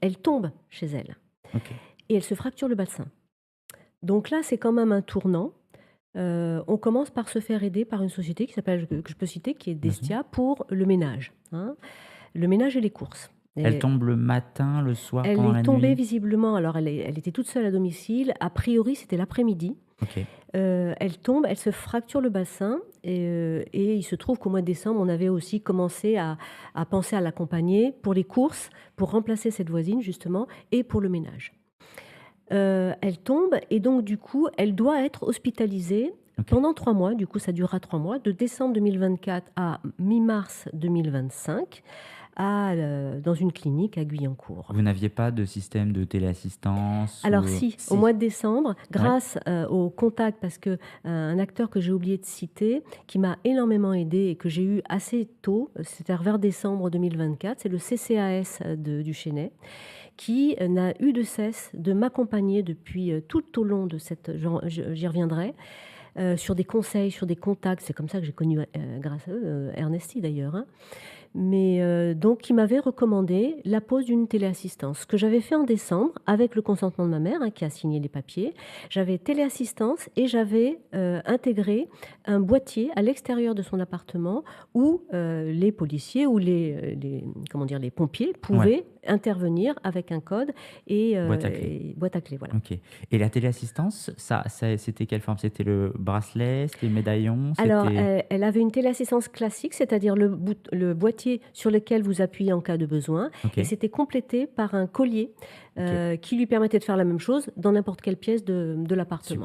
elle tombe chez elle OK. et elle se fracture le bassin. Donc là, c'est quand même un tournant. On commence par se faire aider par une société qui s'appelle que je peux citer, qui est Vas-y. Destia, pour le ménage, hein. Le ménage et les courses. Elle Et tombe le matin, le soir, elle pendant la est tombée nuit? visiblement, alors elle était toute seule à domicile, a priori c'était l'après-midi. OK. Elle tombe, elle se fracture le bassin et il se trouve qu'au mois de décembre, on avait aussi commencé à penser à l'accompagner pour les courses, pour remplacer cette voisine justement et pour le ménage. Elle tombe et donc du coup, elle doit être hospitalisée OK. pendant 3 mois, du coup ça durera 3 mois, de décembre 2024 à mi-mars 2025 dans une clinique à Guyancourt. Vous n'aviez pas de système de téléassistance Alors ou si, au si? mois de décembre, Ouais. grâce, au contact parce que, un acteur que j'ai oublié de citer, qui m'a énormément aidée et que j'ai eu assez tôt, c'est-à-dire vers décembre 2024, c'est le CCAS, du Chesnay, qui, n'a eu de cesse de m'accompagner depuis, tout au long de cette j'y reviendrai, sur des conseils, sur des contacts. C'est comme ça que j'ai connu, grâce à eux, Ernesti d'ailleurs, hein. Mais donc il m'avait recommandé la pose d'une téléassistance. Ce que j'avais fait en décembre avec le consentement de ma mère, hein, qui a signé les papiers. J'avais téléassistance et j'avais, intégré un boîtier à l'extérieur de son appartement où, les policiers ou les comment dire? Les pompiers Ouais. pouvaient intervenir avec un code Boîte à clés. et boîte à clés, voilà. OK, et la téléassistance, ça c'était quelle forme? C'était le bracelet? C'était le médaillon? Alors, C'était elle avait une téléassistance classique, c'est-à-dire le boîtier sur lequel vous appuyez en cas de besoin et OK. c'était complété par un collier, OK. qui lui permettait de faire la même chose dans n'importe quelle pièce de Sup l'appartement.